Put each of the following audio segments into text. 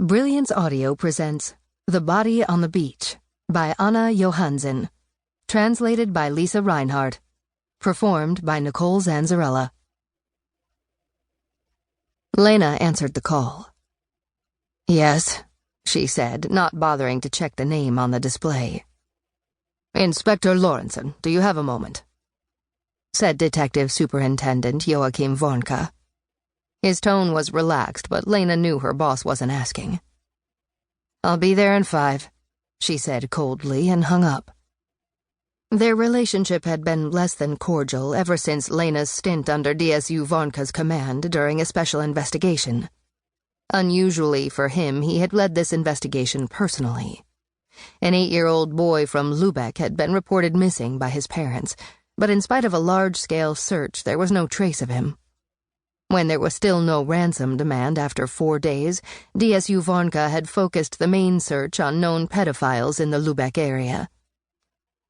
Brilliance Audio presents The Body on the Beach by Johannsen, translated by Lisa Reinhardt, performed by Nicole Zanzarella. Lena answered the call. "Yes," she said, not bothering to check the name on the display. "Inspector Lorenzen, do you have a moment?" said Detective Superintendent Joachim Warnke. His tone was relaxed, but Lena knew her boss wasn't asking. "I'll be there in 5, she said coldly and hung up. Their relationship had been less than cordial ever since Lena's stint under DSU Warnke's command during a special investigation. Unusually for him, he had led this investigation personally. An 8-year-old boy from Lübeck had been reported missing by his parents, but in spite of a large-scale search, there was no trace of him. When there was still no ransom demand after 4 days, DSU Warnke had focused the main search on known pedophiles in the Lübeck area.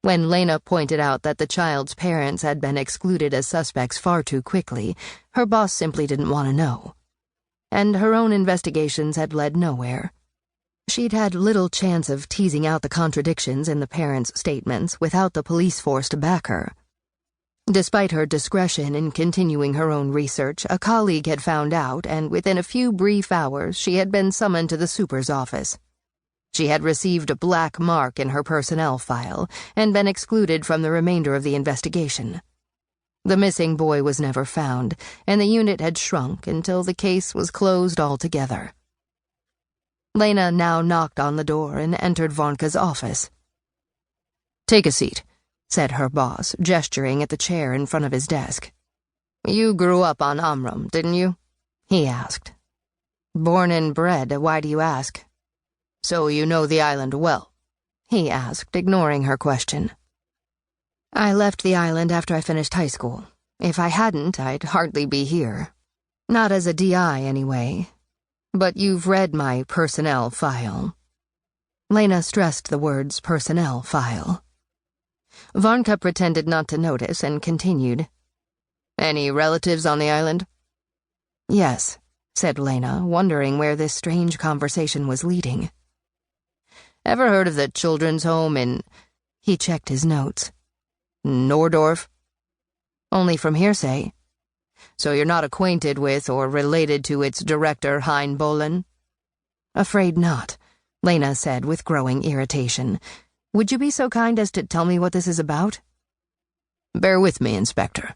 When Lena pointed out that the child's parents had been excluded as suspects far too quickly, her boss simply didn't want to know. And her own investigations had led nowhere. She'd had little chance of teasing out the contradictions in the parents' statements without the police force to back her. Despite her discretion in continuing her own research, a colleague had found out, and within a few brief hours she had been summoned to the super's office. She had received a black mark in her personnel file and been excluded from the remainder of the investigation. The missing boy was never found, and the unit had shrunk until the case was closed altogether. Lena now knocked on the door and entered Warnke's office. "Take a seat," said her boss, gesturing at the chair in front of his desk. "You grew up on Amrum, didn't you?" he asked. "Born and bred, why do you ask?" "So you know the island well?" he asked, ignoring her question. "I left the island after I finished high school. If I hadn't, I'd hardly be here. Not as a DI, anyway. But you've read my personnel file." Lena stressed the words personnel file. Warnke pretended not to notice and continued. "Any relatives on the island?" "Yes," said Lena, wondering where this strange conversation was leading. "Ever heard of the children's home in—" He checked his notes. "Nordorf?" "Only from hearsay." "So you're not acquainted with or related to its director, Hein Bolin?" "Afraid not," Lena said with growing irritation. "Would you be so kind as to tell me what this is about?" "Bear with me, Inspector."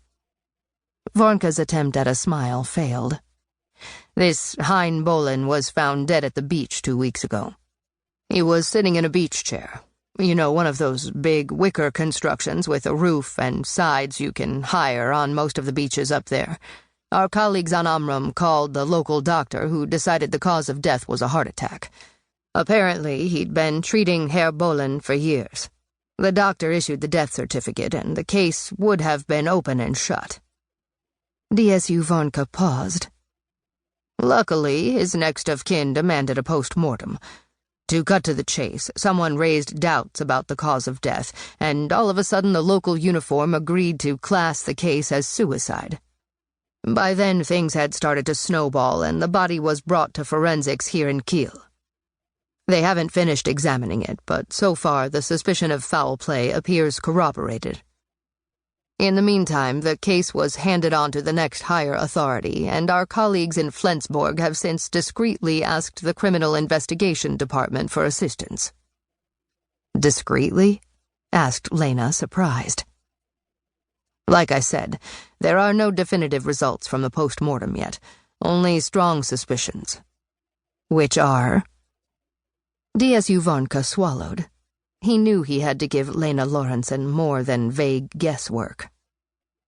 Warnke's attempt at a smile failed. "This Hein Bolin was found dead at the beach 2 weeks ago. He was sitting in a beach chair. You know, one of those big wicker constructions with a roof and sides you can hire on most of the beaches up there. Our colleagues on Amrum called the local doctor, who decided the cause of death was a heart attack. Apparently, he'd been treating Herr Bolin for years. The doctor issued the death certificate, and the case would have been open and shut." DSU Warnke paused. "Luckily, his next of kin demanded a post-mortem. To cut to the chase, someone raised doubts about the cause of death, and all of a sudden the local uniform agreed to class the case as suicide. By then, things had started to snowball, and the body was brought to forensics here in Kiel. They haven't finished examining it, but so far the suspicion of foul play appears corroborated. In the meantime, the case was handed on to the next higher authority, and our colleagues in Flensburg have since discreetly asked the Criminal Investigation Department for assistance." "Discreetly?" asked Lena, surprised. "Like I said, there are no definitive results from the post-mortem yet, only strong suspicions." "Which are?" DSU Warnke swallowed. He knew he had to give Lena Lorenzen more than vague guesswork.